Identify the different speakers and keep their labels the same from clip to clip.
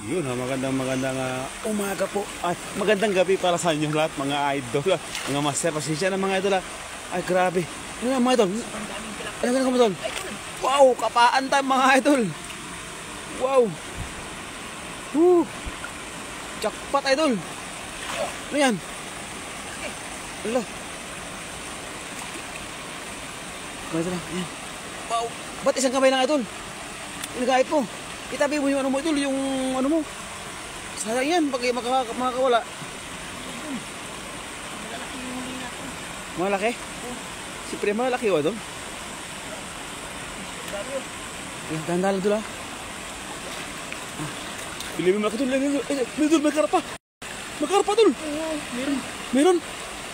Speaker 1: Yun ha, magandang umaga po. Ay, magandang gabi para sa inyo lahat mga idol. Mga master, pasensya na mga idol ha. Ay, grabe. Ano na mga idol? Ano ka mga idol? Wow, kapaan tayo mga idol. Wow. Jackpot idol. Ano yan? Ala. Mga idol ha. Wow. Ba't isang kamay lang idol? Inagait mo. Itabi mo yung ano mo idol, yung ano mo. Sayang yan, pag makakawala. Malaki? Siyempre malaki o idol. Dahan-dahan idol ha. Pili mo malaki idol, may karpa. May karpa idol. Meron. Meron?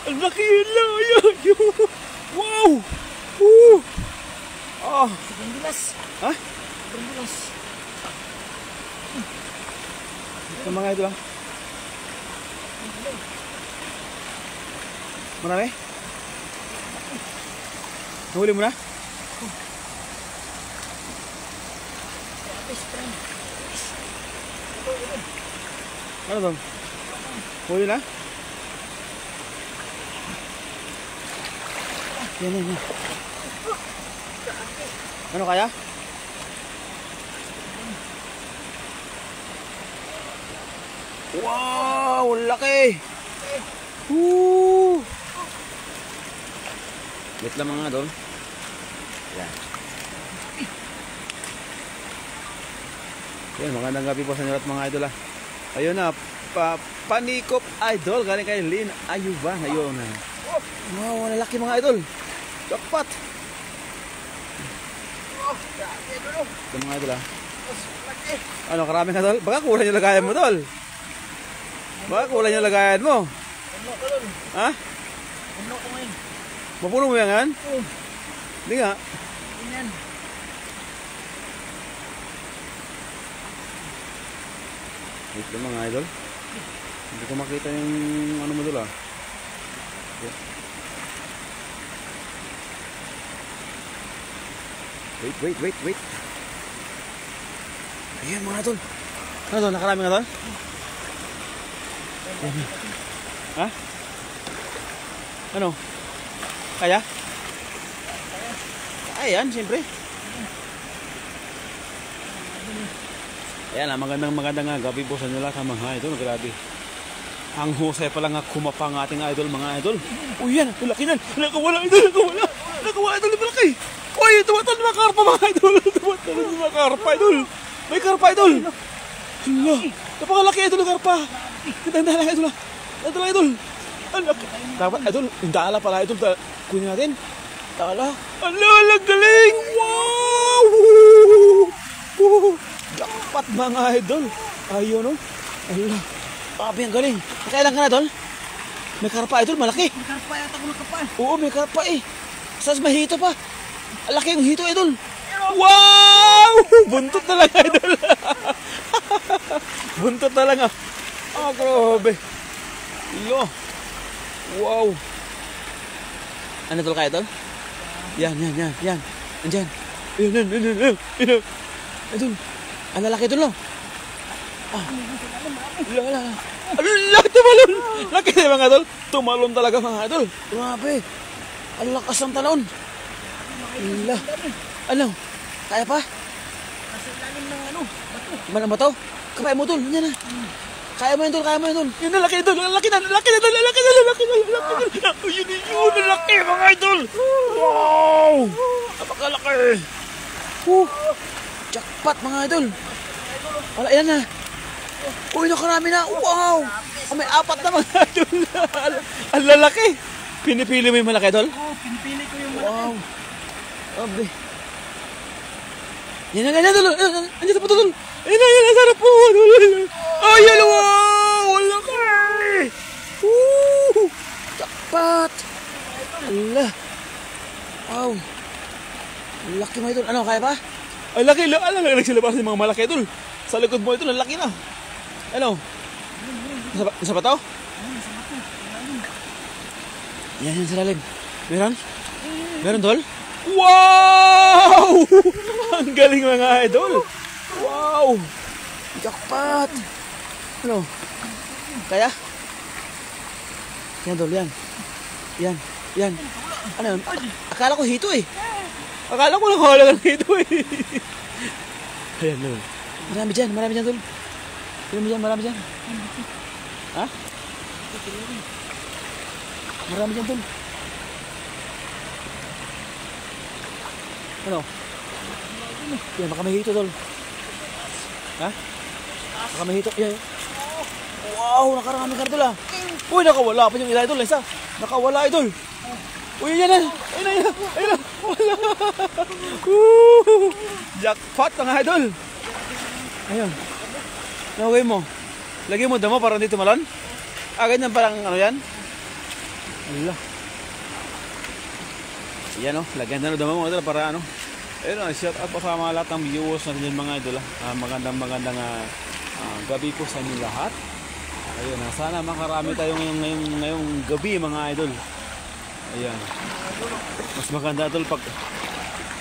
Speaker 1: Ang laki yun lang. Wow.
Speaker 2: Berbulas.
Speaker 1: Ha?
Speaker 2: Berbulas.
Speaker 1: Ito mga ito lang. Marami? Nahuli mo na? Ano bang? Huli na? Yan. Ano kaya? Wow, laki! Wait lang mga idol. Yan. Yan, magandang gabi po sa inyo at mga idol ha. Ayun na, panikop idol. Galing kay Lynn Ayuban. Ayun na. Wow, lalaki mga idol. Jackpot! Ito mga idol ha. Ano, karaming idol? Baka kulang yung lagayan mo idol. Baka kulang yung lagayan mo.
Speaker 2: Puno ko dun.
Speaker 1: Ha?
Speaker 2: Puno ko ngayon.
Speaker 1: Mapuno mo yan?
Speaker 2: Oo.
Speaker 1: Hindi nga.
Speaker 2: Ganyan.
Speaker 1: Wait lang mga idol. Hindi ko makita yung ano mo doon ah. Wait. Ayan mga idol. Ano doon? Nakarami nga doon? Ha? Ano? Kaya? Ayan, siyempre. Ayan, magandang gabi po sa inyo lahat mga idol. Grabe. Ang husay pala nga kumapa ng ating idol mga idol. Uy, yan, laki nan. Nakawala idol, nakawala idol, malaki. Uy, tumatan mga karpa mga idol. Tumatan mga karpa idol. May karpa idol. Hala, napakalaki idol ng karpa. Dahan-dahan idol. Dahan-dahan idol. Ang laki. Dapat idol, yung dala pala idol. Kunin natin. Dala. Ala, galing. Wow. Dapat mga idol. Ayun o. Ala. Papi ang galing. Kailan ka na idol? May karpa idol, malaki.
Speaker 2: May karpa yata ko ng karpa.
Speaker 1: Oo, may karpa eh. Sas may hito pa. Ang laki yung hito idol. Wow! Buntot na lang idol. Buntot na lang ah. Ah, grabe. Lo. Wow. Ano tol ka idol? Yan. Andyan. Yan. Idol. Ang lalaki idol no? Ah. Laki tumalon. Laki na mga idol. Tumalon talaga mga idol. Grabe. Ang lakas ng talon. Ala. Ano? Kaya pa?
Speaker 2: Nasa ilalim ng ano, bato.
Speaker 1: Mana ba to? Kapay mo tol. Yan na. Kaya mo yun tol. Yun na laki idol. Laki na. Yun. Laki mga idol. Wow. Napakalaki. Jackpot mga idol. Wala, ilan na? Uy, nakarami na. Wow. May apat na mga idol. Ang lalaki. Pinipili mo yung malaki idol?
Speaker 2: Oo, pinipili ko yung malaki.
Speaker 1: Wow. Abe. Yan idol. Andiyan sa puto idol. Yan. Sarap po. Ayan. Wow. Ang laki. Jackpot. Ala. Wow. Laki mo idol. Ano, kaya pa? Ay, laki. Alam sila para sa mga malaki idol. Sa likod mo ito, laki na. Ano? Sa bato? Yan sa lalim. Meron? Meron tol? Wow! Ang galing mga idol. Wow! Jackpot! Ano? Kaya? Yan, Dol, yan. Yan, yan. Ano yun? Akala ko hito eh. Akala ko nakahalaga ng hito eh. Ayan, Dol. Marami dyan, Dol. Marami dyan. Ha? Marami dyan, Dol. Ano? Yan, baka may hito, Dol. Ha? Baka may hito. Yan. Wow, nakarami ka na, Dol, ah. Uy, nakawala pa yung ila, Idol. Isa. Nakawala, Idol. Uy, yan na. Ayun na. Wala. Jackpot mga Idol. Ayun. Nawagay mo. Lagay mo damo para dito malon. Ganyan parang ano yan. Allah. Yan o. Lagyan na damo mga Idol para ano. Ayun o. Shout out po sa mga lahat ng viewers natin yan mga Idol. Magandang gabi po sa inyo lahat. Ayun, sana makarami tayo ngayong gabi mga Idol. Ayan. Mas maganda, Idol, pag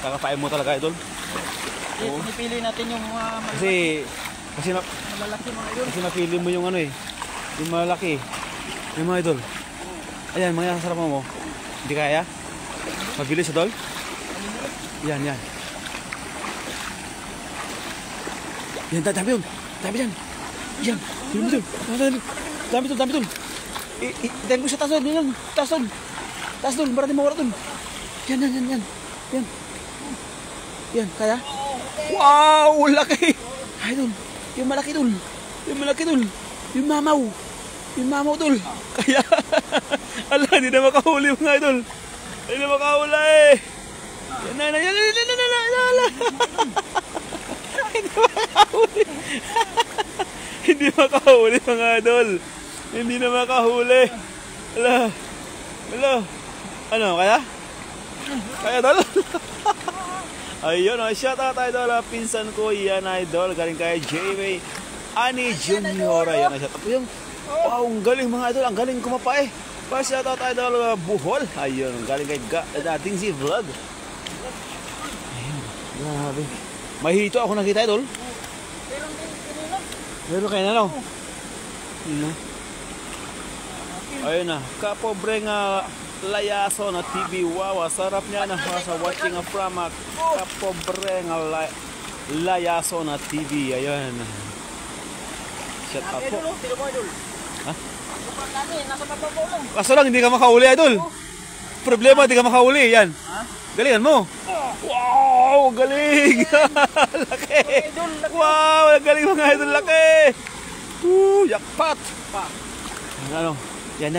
Speaker 1: kakapain mo talaga, Idol.
Speaker 2: Oo. Pinipili natin yung mga malalaki mga Idol.
Speaker 1: Kasi napili mo yung ano eh. Yung malaki. Yung mga Idol. Ayan, mga sasarap mo. Hindi kaya? Mabilis, Idol? Yan. Yan, dami yun. Dami dyan. Yan. Dami tol. Dahil mo sa taas doon. Marami mawala doon. Yan. Yan, kaya? Wow, laki. Ay, doon. Yung malaki doon. Yung mamaw doon. Kaya, ala, hindi na makahuli mga idol. Hindi na makahuli eh. Yan. Hindi makahuli mga idol. Hindi na makahuli. Hello. Ano, kaya? Kaya, Idol? Ayun, shout out, Idol. Pinsan ko, yan, Idol. Galing kay Jamie Ani Junior. Ayun, shout out. Wow, ang galing mga Idol. Ang galing kumapa eh. Shout out, Idol, Buhol. Ayun, galing kay dating si Vlog. Ayun, grabe. May hito ako nakita, Idol. Meron kayo na, no? Ayun na, kapobreng layaso na TV. Wow, sarap niya na sa watching from kapobreng layaso na TV. Ayun. Shut up po. Ha? Kaso lang, hindi ka makauli, Idol. Problema, hindi ka makauli. Yan. Galingan mo. Wow, galing. Laki. Wow, galing mga Idol. Laki. Jackpot. Ano? Yan.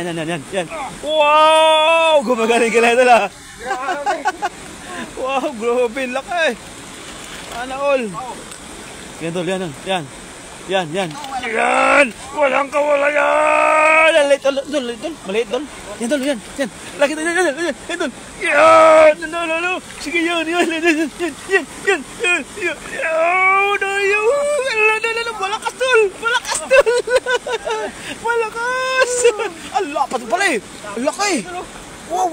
Speaker 1: Wow! Gumagaling ka na ito lang. Wow, grabe, laki. Sana all. Yan, Dol, yan. Yan! Walang kawala yan! Maliit, Dol. Yan, Dol, yan. Laki, Dol. Yan, Dol. Yan! No. Sige, yan. Malakas, Dol. Malakas! Ang lapat pala eh. Ang laki. Wow,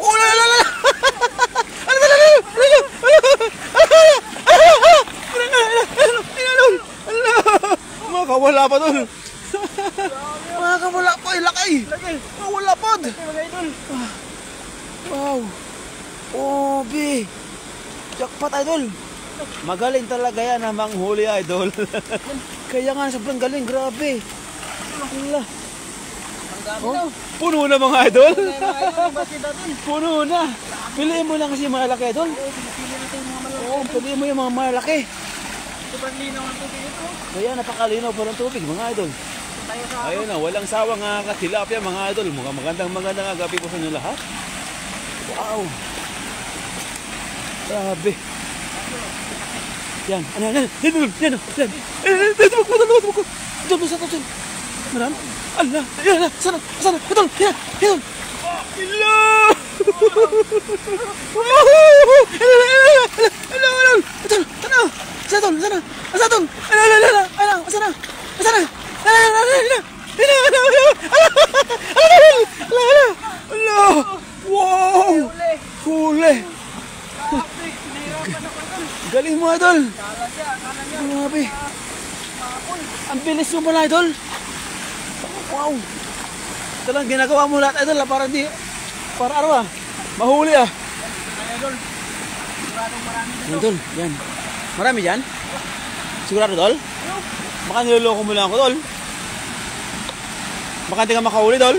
Speaker 1: Makawala pa doon. Makawala pa, laki. Makawala pa. Wow. Oh, B. Jackpot, Idol. Magaling talaga yan na manghuli, Idol. Kaya nga, sobrang galing. Grabe. Allah. Oh, puno na mga Idol. Puno na. Piliin mo lang kasi mga malaki, Idol. Oo, piliin mo yung mga malaki.
Speaker 2: Sobrang linaw ang tubig ito.
Speaker 1: Kaya napakalinaw po ng tubig mga Idol. Ayun na, walang sawang katilapia mga Idol. Magandang gabi po sa inyo lahat. Wow. Grabe. Yan. Yan. Doon. Maram? Allah! Yan! Sana! Idol! Yan! Idol! Hello! Hello! Sana! Wow! Huli! Galing mo, Idol! Grabe! Ang bilis mo pala, idol. Wow. Talagang ginagawa mo lahat, idol, para di, para ano ah, mahuli ah.
Speaker 2: Idol. Siguradong marami dito.
Speaker 1: Idol, yan. Marami dyan? Sigurado, Dol? Baka niloloko mo lang ako, Dol. Baka hindi ka makahuli, Dol.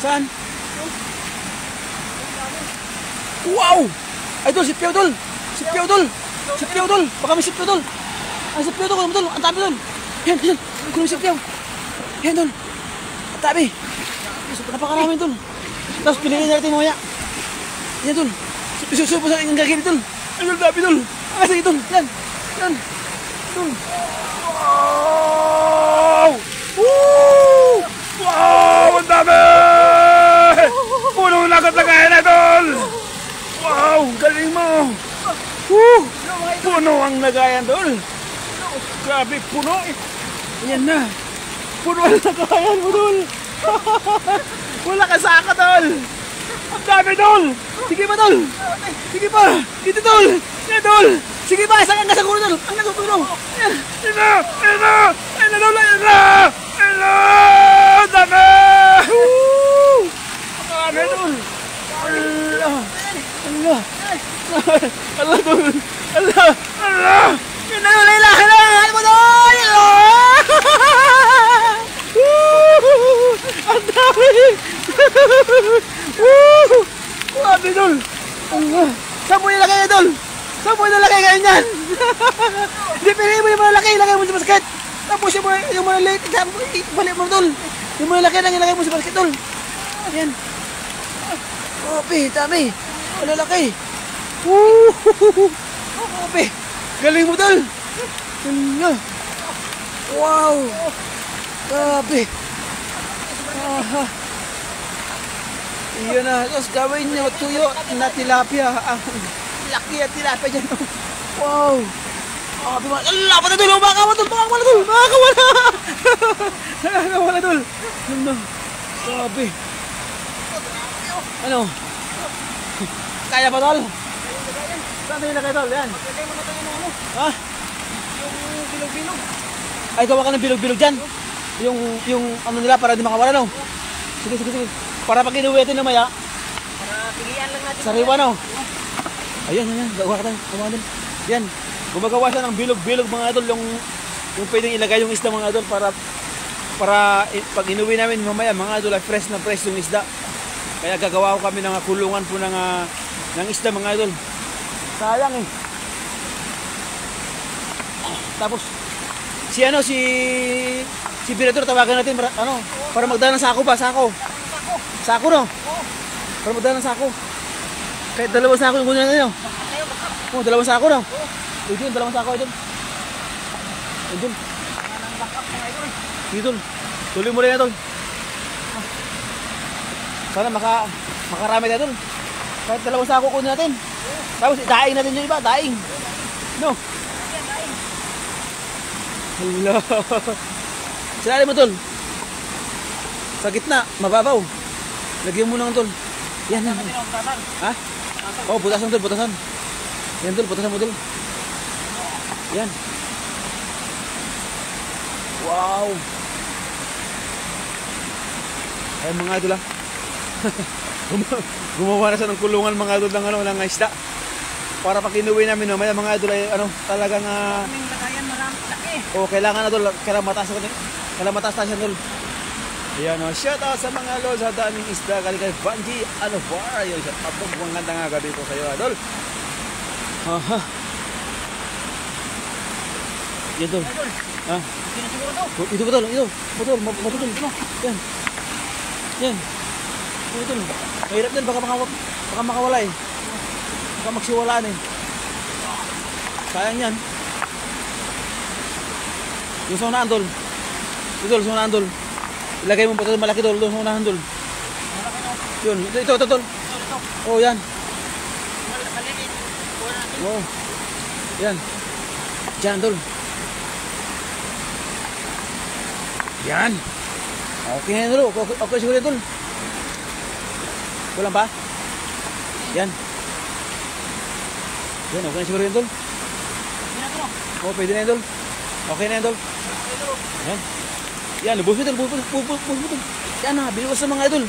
Speaker 1: Saan? Wow! Idol, si Pio, Dol. Si Pio, Dol. Si Pio, Dol. Baka may si Pio, Dol. Ay, si Pio, Dol. Dol. Ang tabi, Dol. Yan, yan. Kunin si Pio. Yan, Dol. Ang tabi. Napakarami, Dol. Tapos pinigyan natin mamaya. Yan, Dol. Susupo sa inyong gagawin, Dol. Ay, Dol, tabi, Dol. Ah, sige, Dol. Yan. Yan. Dol. Wow! Woo! Wow! Ang dami! Puno na agad na kaya na, Dol. Wow! Galing mo! Woo! Puno ang lagayan, Dol. Grabe, puno. Ayan na. Puno ang lagayan mo, Dol. Wala ka saka, Dol. Ang dami, Dol. Sige pa, Dol. Sige pa. Dito, Dol. Yan, Dol. Sige pa, isang hanggang sa kulo, Dol. Hanggang sa kulo. Yan. Yan na. Yan na. Yan na, Dol. Yan na. Yan na. Ang dami. Woo! Ang dami, Dol. Allah. Allah. Allah, Dol. Allah. Allah. Yan na, Dol. Kailangan mo, Dol. Woo! Ang dami. Woo! Grabe, Dol. Allah. Saan mo nilagay, Dol? Saan mo nilagay kayo niyan? Hindi, pili mo yung malaki. Ilagay mo sa basket. Tapos yung malaliit. Balik mo, Dol. Yung malaki lang ilagay mo sa basket, Dol. Ayan. Grabe, dami. Malalaki. Woo! Grabe. Galing mo, Dol. Wow. Grabe. Aha. Iyon na. Tapos gawin nyo tuyo na tilapia. Ang laki at tilapia dyan. Wow. Grabe man. Allah, pata, Dol. Makakawala, Dol. Makakawala, Dol. Makakawala. Makakawala, Dol. Ano? Grabe. Ano? Kaya pa, Dol? Saan tayo na kayo, Dol? Yan. Ha?
Speaker 2: Yung bilog-bilog.
Speaker 1: Ay, gawa ka ng bilog-bilog dyan. Yung ano nila para di makawala, no? Sige, sige, sige. Para pag inuwitin na maya,
Speaker 2: Para pilihan lang natin.
Speaker 1: sariwa, no? Ayan, ayan. Gawa ka tayo. Gawa din. Yan. Gumagawa siya ng bilog-bilog, mga idol. Yung pwedeng ilagay yung isda, mga idol, para pag inuwi namin mamaya, mga idol, ay fresh na fresh yung isda. Kaya gagawa ko kami ng kulungan po ng isda, mga idol. Sayang eh. Tapos, si Birador, tawagan natin para magdala ng sako ba? Sako, no? Para magdala ng sako. Kahit dalawang sako yung kunin natin, no? Oh, dalawang sako, no? Idol, dalawang sako, idol. Idol. Idol. Tuloy mo rin, idol. Sana makarami tayo, idol. Kahit dalawang sako kunin natin. Tapos daing natin yung iba, daing. No? Hala. Sinali mo, Tol. Sa gitna, mababaw. Lagyan mo lang, Tol. Yan, yan. Ha? Oh, butasan, Tol, butasan. Yan, Tol, butasan mo, Tol. Yan. Wow. Ay, mga idol, ah. Gumawa na siya ng kulungan, mga idol, ng isda. Para pag inuwi namin, no, mga idol, ay, talagang,
Speaker 2: Kaming lagayan marami laki.
Speaker 1: oh, kailangan na, Tol. Kailangan mataas na siya, Tol. Ayan, shout out sa mga lol sa daming isda. Kalikay Banji, bar. Ayan, shout out po. Mukhang ganda nga gabi po sa'yo, Tol. Aha. Yan, Tol. Ha?
Speaker 2: Sinisiguro to.
Speaker 1: Ito ba, Tol? Ito. Tol. Matutol. Yan. Yan. Ito, Tol. Mahirap din. Baka makawala eh. Baka magsiwalaan eh. Sayang yan. Yung sa unahan, Tol. Ito, Tol, sa unahan, Tol. Ilagay mo pa ito malaki, Tol. Doon sa unahan, Tol. Yun. Ito, Tol. Oh, yan.
Speaker 2: Maliit.
Speaker 1: Wow. Yan. Diyan, Tol. Yan. Okay na, Tol. Okay siguro yan, Tol. Kulang pa? Yan. Yan, okay na siguro yan, Tol. Oh, pwede na yan, Tol. Okay na yan, Idol. Yan. Yan, lubos mo, Idol. Lubos mo, Idol. Yan na, bilis sa mga Idol.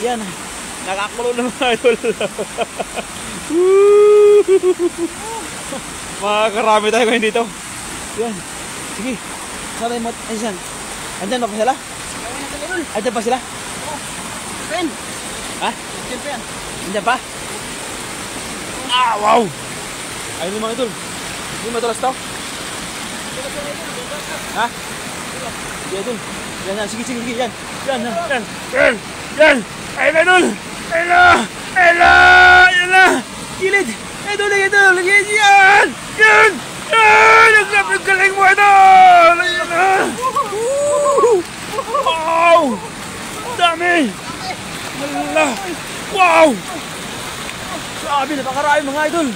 Speaker 1: Yan na. Nakakulo na mga Idol. Makakarami tayo ngayon dito. Yan. Sige. Sana yung ayun. Andyan ba sila? Andyan pa sila?
Speaker 2: Pen.
Speaker 1: Ha?
Speaker 2: Pen pa yan.
Speaker 1: Andyan pa? Ah, wow! Ayun yung mga Idol. Hindi matulas to? Ha? Sige, Idol. Yan, yan. Sige, yan. Yan. Ayun, Idol. Ayun na. Yan na. Gilid. Idol. Yan. Ang galing mo, Idol. Ayan na. Wow! Ang dami. Wala. Wow! Grabe, napakarami mga Idol.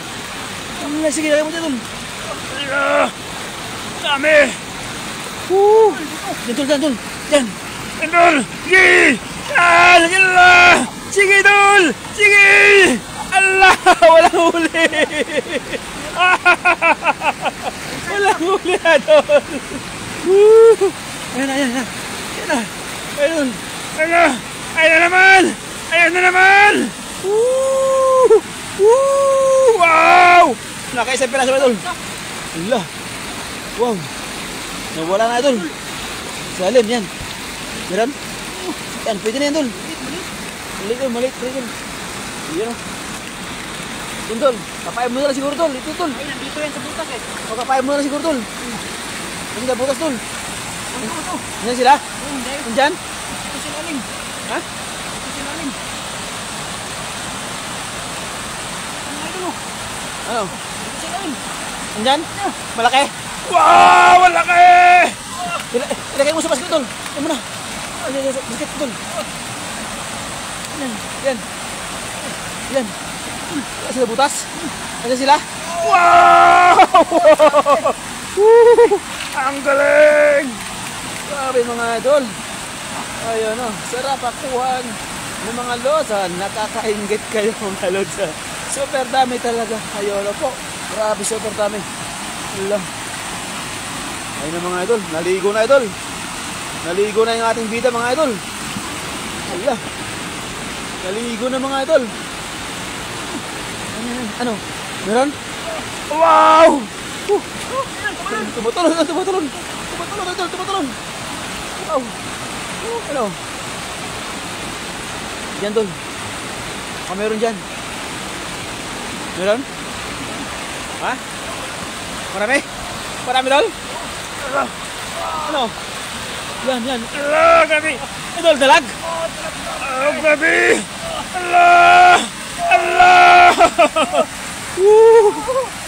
Speaker 1: Sige, lagay mo dito, Idol. Dami! Yan, Yan! Idol! Sige! Sige, Idol! Sige! Allah! Walang huli! Walang huli, Idol! Ayan na! Idol! Ayan na naman! Wow! Nakaisang piraso, Idol. Allah. Wow. Nawala na, Idol. Salim, yan. Meron? Yan, pwede na yan, Idol. Maliit. Yan, Yan, Idol. Kapain mo na lang siguro, Idol. Ito, Idol.
Speaker 2: Ay, nandito yan sa butas eh.
Speaker 1: O, kapain mo na lang siguro, Idol. Hindi na butas, Idol. Yan sila? Nandyan?
Speaker 2: Ito silalim.
Speaker 1: Ha?
Speaker 2: Ito silalim.
Speaker 1: Ano?
Speaker 2: Ito silalim.
Speaker 1: Nandyan? Malaki? Wow! Malaki! Ilagay mo sa basket, Idol. Yan mo na. Basket, Idol. Yan. Yan sila butas? Yan sila? Wow! Ang galing! Grabe mga Idol. Ayun o. Sarap akuhan ng mga losa. Nakakaingit kayo mga losa. Super dami talaga. Ayun po. Grabe, super dami. Allah. Ayun na mga Idol. Naligo na, Idol. Naligo na yung ating bida mga Idol. Allah. Naligo na mga Idol. Ano? Meron? Wow! Tumutulon. Tumutulon. Wow! Ano? Diyan, Dol. Meron dyan. Meron? Ha? Marami? Marami, Dol? Ano? Yan. Gabi! Idol, dalag? Gabi! Allah!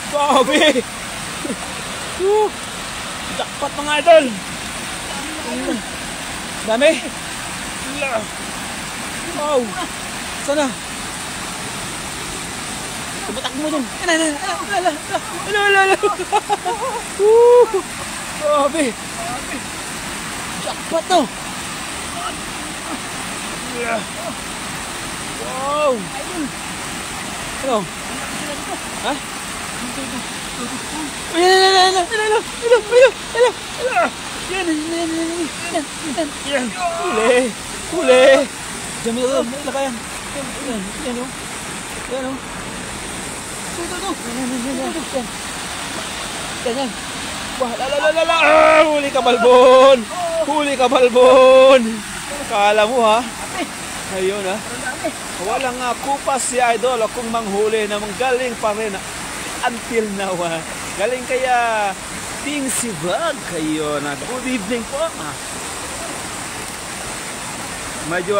Speaker 1: Gabi! Jackpot mga Idol! Dami! Wow! Sana? Tumatak mo dun! Gabi! Jackpot to! Wow! Ano? Ha? Yan. Huli. Diyan mo ito. Lakayan. Yan o. Yan. Wah, lala. Huli ka, balbon. Kala mo ha? Ayun ha. Walang kupas si Idol kung manghuli na galing pa rin until now. Galing kaya Ting Sibag kayo na good evening po. Medyo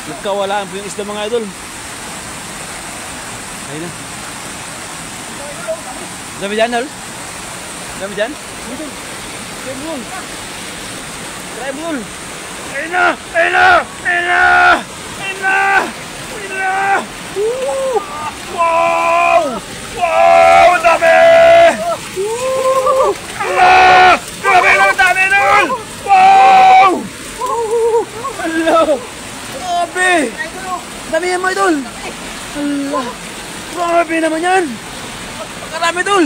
Speaker 1: nagkawalaan po yung isda mga Idol. Ayun na. Dami dyan, Idol? Dami dyan? Tribal! Ayun na! Wow! Dami! Allah! Dami nun! Wow! Allah! Grabe! Dami yan mga Idol! Allah! Grabe naman yan! Makarami, Idol!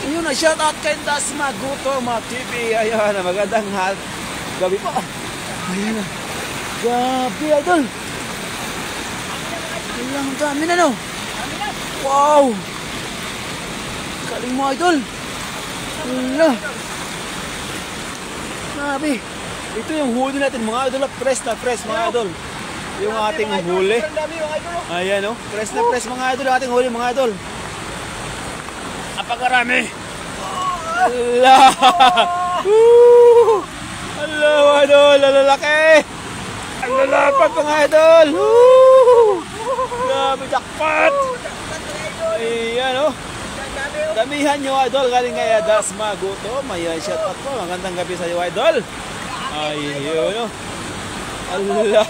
Speaker 1: Ayun Ayun, shout out kay Dasma Guto, mga TV. Ayun, magandang gabi po. Ayun na. Gabi, idol. Ilang dami na, no? Wow! Galing mo, idol. Wala. Grabe. Ito yung huli natin, mga idol. Press na press, mga idol. Yung ating huli. Ayan, no? Press na press, mga idol. Ating huli, mga idol. Napakarami. Ala! Ala, idol. Lalaki. Ang lalapat, mga idol. Grabe, jackpot. Ayan, no? Damihan nyo, idol. Galing kay Dasma Guto. May shout out po. Magandang gabi sa iyo, idol. Ayun, no? Ala!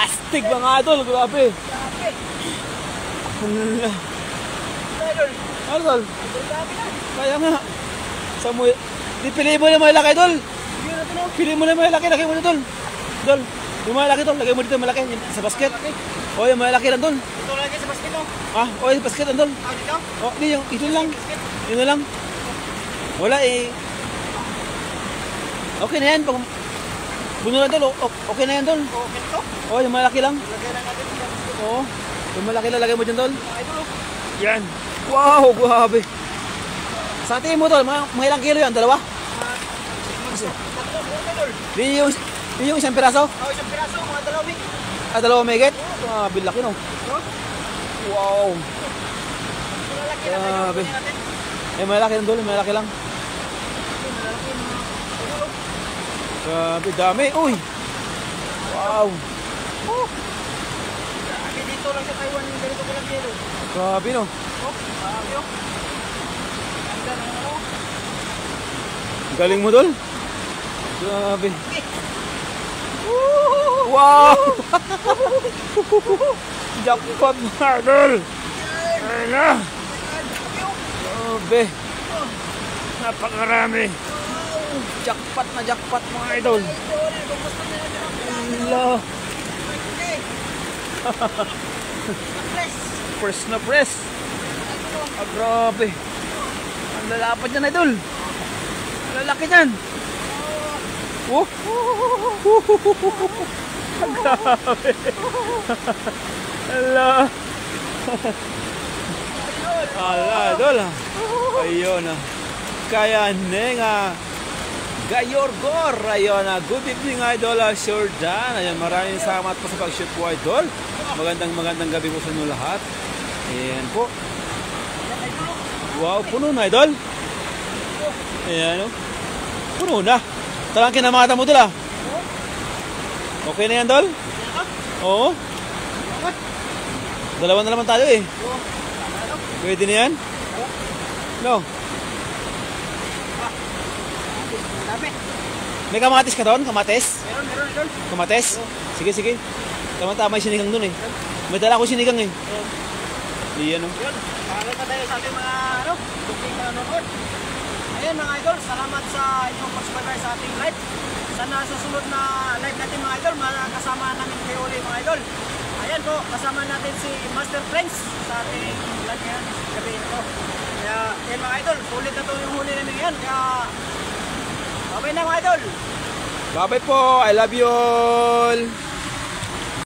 Speaker 1: Astig, mga idol. Grabe. Ala! Idol. Kaya nga. Sa mo, di piliin mo na malaki, idol. Piliin mo na malaki. Laki mo na, idol. Idol. Yung malaki, idol. Lagay mo dito malaki. Sa basket. O, yung malaki lang, idol.
Speaker 2: Ito lagi sa basket, no?
Speaker 1: Ah, o, yung basket, idol.
Speaker 2: Dito?
Speaker 1: O, di, yung ito lang. Yun na lang. Wala, eh. Okay na yan. Pag buno na, idol. Okay na yan, idol.
Speaker 2: Okay to?
Speaker 1: O, yung malaki lang.
Speaker 2: Lagyan na natin dito.
Speaker 1: Oo. Yung malaki lang. Lagay mo dyan, idol.
Speaker 2: Idol,
Speaker 1: Yan. Wow, grabe. Sa tingin mo, tol, mga ilang kilo yan? Dalawa? Di yung isang piraso?
Speaker 2: isang piraso, mga dalawin.
Speaker 1: Dalawa megit? Grabe, laki, no? Wow.
Speaker 2: Malalaki na tayo.
Speaker 1: Grabe.
Speaker 2: Kunin natin.
Speaker 1: Malaki lang, tol. Malaki lang.
Speaker 2: Malalaki na.
Speaker 1: Grabe, dami. Uy. Wow.
Speaker 2: Grabe, dito lang sa Taiwan yung ganito ko lang yelo.
Speaker 1: Grabe, no?
Speaker 2: Grabe, oh. Ganda ng ano.
Speaker 1: Galing mo, tol. Grabe. Wow. Jackpot, mga idol. Ayun na. Grabe. Napakarami. Jackpot na jackpot, mga idol. Allah. Press na press. Grabe. Ang lalapad yan, idol. Lalaki yan. Oh. Ang grabe. Allah. Allah, idol. Ayun na. Kaya nga. Gayorgor. Ayun na. Good evening, idol. Sure Dan. Ayun, maraming salamat po sa pag-shoot po, idol. Magandang gabi po sa inyo lahat. Ayan po. Wow, puno na, idol. Ayan, oh. Puno na. Talang kinamata mo, idol, ah. Okay na yan, dol? Oo. Dalawa na naman tayo, eh. Pwede na yan? No. May kamatis ka doon? Kamatis?
Speaker 2: Meron.
Speaker 1: Kamatis? Sige. Tama-tama yung sinigang doon, eh. May dala ko sinigang, eh. Iyan, oh.
Speaker 2: Yun, pangalan pa tayo sa ating mga booking nanonood. Ayan mga idol, salamat sa inyong pag-subscribe sa ating live. Sana sa sunod na live natin mga idol, kasama namin kayo ulit mga idol. Ayan po, kasama natin si Master Friends sa ating live ngayon, gabi ito. Kaya, yan mga idol, ulit na ito yung huli namin ngayon. Kaya, bye na mga idol.
Speaker 1: Bye-bye po. I love you all.